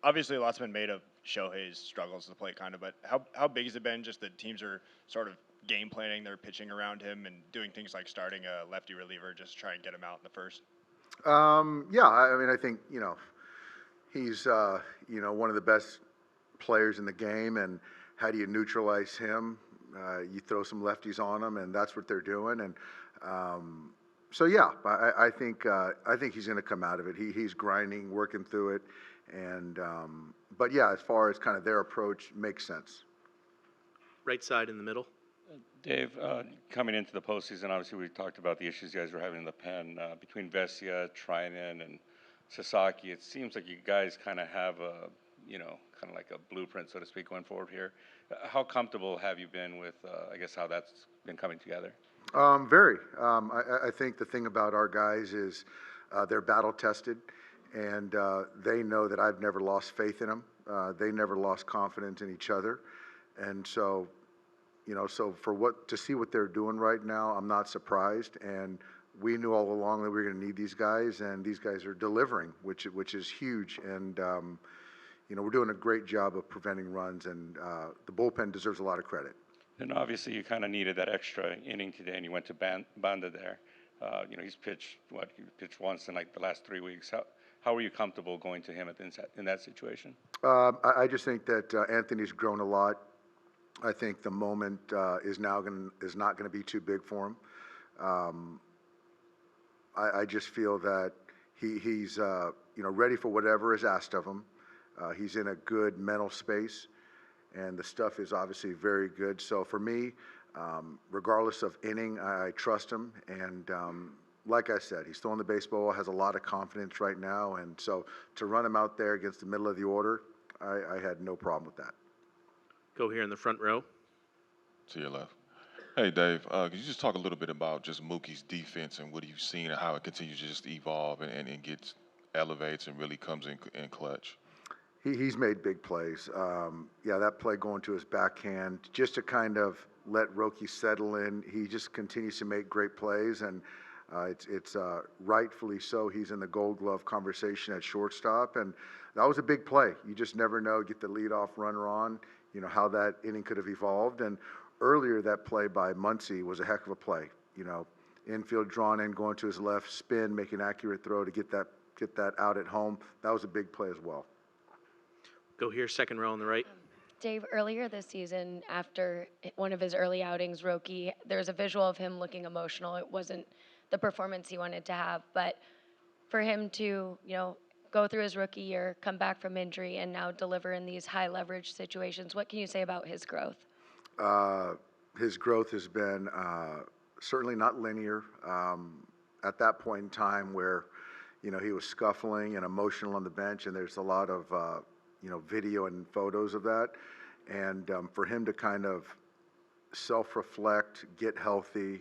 obviously lots been made of Shohei's struggles to the plate, kind of, but how big has it been? Just that teams are sort of game planning their pitching around him and doing things like starting a lefty reliever just to try and get him out in the first. Yeah, I mean, I think he's one of the best players in the game, and how do you neutralize him? You throw some lefties on him, and that's what they're doing. And so yeah, I think he's going to come out of it. He's grinding, working through it, and but yeah, as far as kind of their approach, makes sense. Right side in the middle. Dave, coming into the postseason, obviously we talked about the issues you guys were having in the pen between Vesia, Trinan, and Sasaki. It seems like you guys kind of have a, kind of like a blueprint, so to speak, going forward here. How comfortable have you been with, I guess, how that's been coming together? Very. I think the thing about our guys is they're battle tested, and they know that I've never lost faith in them. They never lost confidence in each other, and so. So to see what they're doing right now, I'm not surprised. And we knew all along that we were going to need these guys, and these guys are delivering, which is huge. And we're doing a great job of preventing runs, and the bullpen deserves a lot of credit. And obviously, you kind of needed that extra inning today, and you went to Banda there. He's pitched he pitched once in like the last 3 weeks. How were you comfortable going to him in that situation? I just think that Anthony's grown a lot. I think the moment is not going to be too big for him. I just feel that he's ready for whatever is asked of him. He's in a good mental space, and the stuff is obviously very good. So for me, regardless of inning, I trust him. And like I said, he's throwing the baseball, has a lot of confidence right now, and so to run him out there against the middle of the order, I had no problem with that. Go here in the front row. To your left. Hey, Dave, could you just talk a little bit about just Mookie's defense and what you've seen and how it continues to just evolve and gets elevates and really comes in clutch? He's made big plays. That play going to his backhand, just to kind of let Roki settle in. He just continues to make great plays, and it's rightfully so. He's in the Gold Glove conversation at shortstop, and that was a big play. You just never know. Get the leadoff runner on. How that inning could have evolved. And earlier, that play by Muncy was a heck of a play. Infield drawn in, going to his left, spin, make an accurate throw to get that out at home. That was a big play as well. Go here, second row on the right. Dave, earlier this season, after one of his early outings, Roki, there was a visual of him looking emotional. It wasn't the performance he wanted to have, but for him to, go through his rookie year, come back from injury, and now deliver in these high leverage situations. What can you say about his growth? His growth has been certainly not linear. At that point in time where, he was scuffling and emotional on the bench, and there's a lot of, video and photos of that. And for him to kind of self-reflect, get healthy,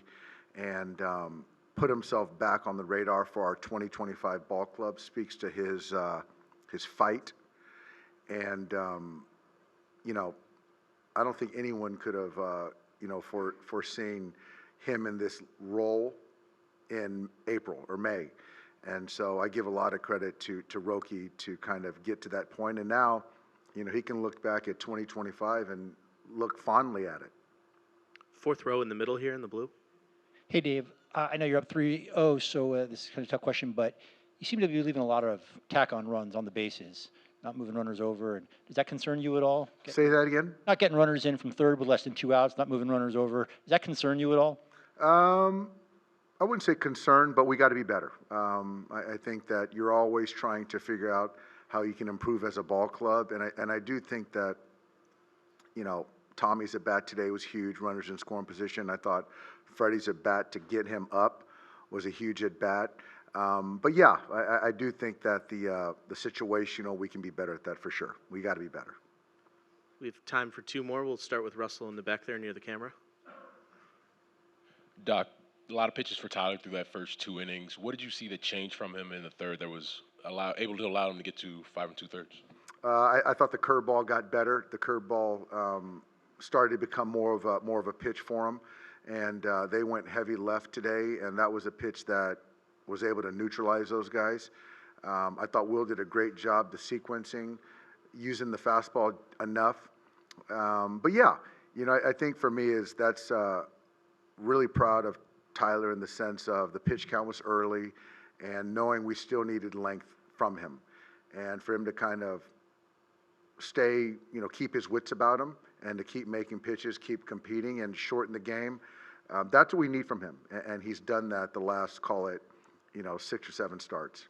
and put himself back on the radar for our 2025 ball club speaks to his fight. And, I don't think anyone could have, foreseen him in this role in April or May. And so I give a lot of credit to Roki to kind of get to that point. And now, he can look back at 2025 and look fondly at it. Fourth row in the middle here in the blue. Hey, Dave. I know you're up 3-0, so this is kind of a tough question, but you seem to be leaving a lot of tack-on runs on the bases, not moving runners over. And does that concern you at all? Say that again? Not getting runners in from third with less than 2 outs, not moving runners over. Does that concern you at all? I wouldn't say concerned, but we got to be better. I think that you're always trying to figure out how you can improve as a ball club, and I do think that, Tommy's at bat today was huge, runners in scoring position. I thought Freddie's at bat to get him up was a huge at bat. But yeah, I do think that the situational, we can be better at that for sure. We got to be better. We have time for two more. We'll start with Russell in the back there near the camera. Doc, a lot of pitches for Tyler through that first 2 innings. What did you see that changed from him in the third that was able to allow him to get to 5 2/3? I thought the curveball got better. The curveball started to become more of a pitch for him, and they went heavy left today, and that was a pitch that was able to neutralize those guys. I thought Will did a great job the sequencing, using the fastball enough. But yeah, I think for me that's really proud of Tyler in the sense of the pitch count was early and knowing we still needed length from him. And for him to kind of stay, keep his wits about him and to keep making pitches, keep competing and shorten the game, that's what we need from him. And he's done that the last, call it, 6 or 7 starts.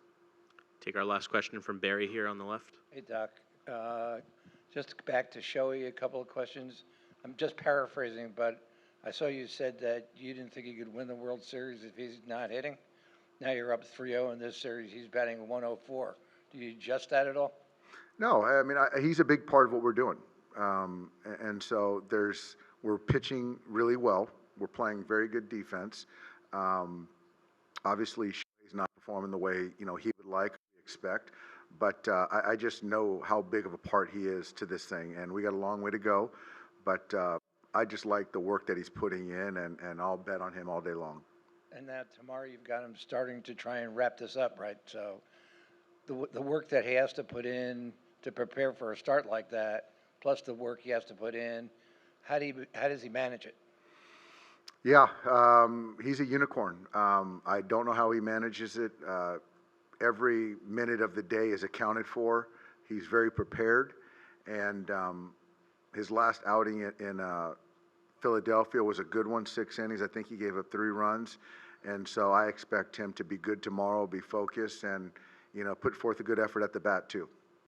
Take our last question from Barry here on the left. Hey, Doc. Just back to Shohei, a couple of questions. I'm just paraphrasing, but I saw you said that you didn't think he could win the World Series if he's not hitting. Now you're up 3-0 in this series. He's batting 104. Do you adjust that at all? No, I mean, he's a big part of what we're doing. And so we're pitching really well. We're playing very good defense. Obviously, Shohei's not performing the way, he would like, we expect. But I just know how big of a part he is to this thing. And we got a long way to go. But I just like the work that he's putting in, and I'll bet on him all day long. And now tomorrow you've got him starting to try and wrap this up, right? So the work that he has to put in to prepare for a start like that, plus the work he has to put in, how does he manage it? Yeah, he's a unicorn. I don't know how he manages it. Every minute of the day is accounted for. He's very prepared, and his last outing in Philadelphia was a good one, 6 innings. I think he gave up 3 runs, and so I expect him to be good tomorrow, be focused, and put forth a good effort at the bat too.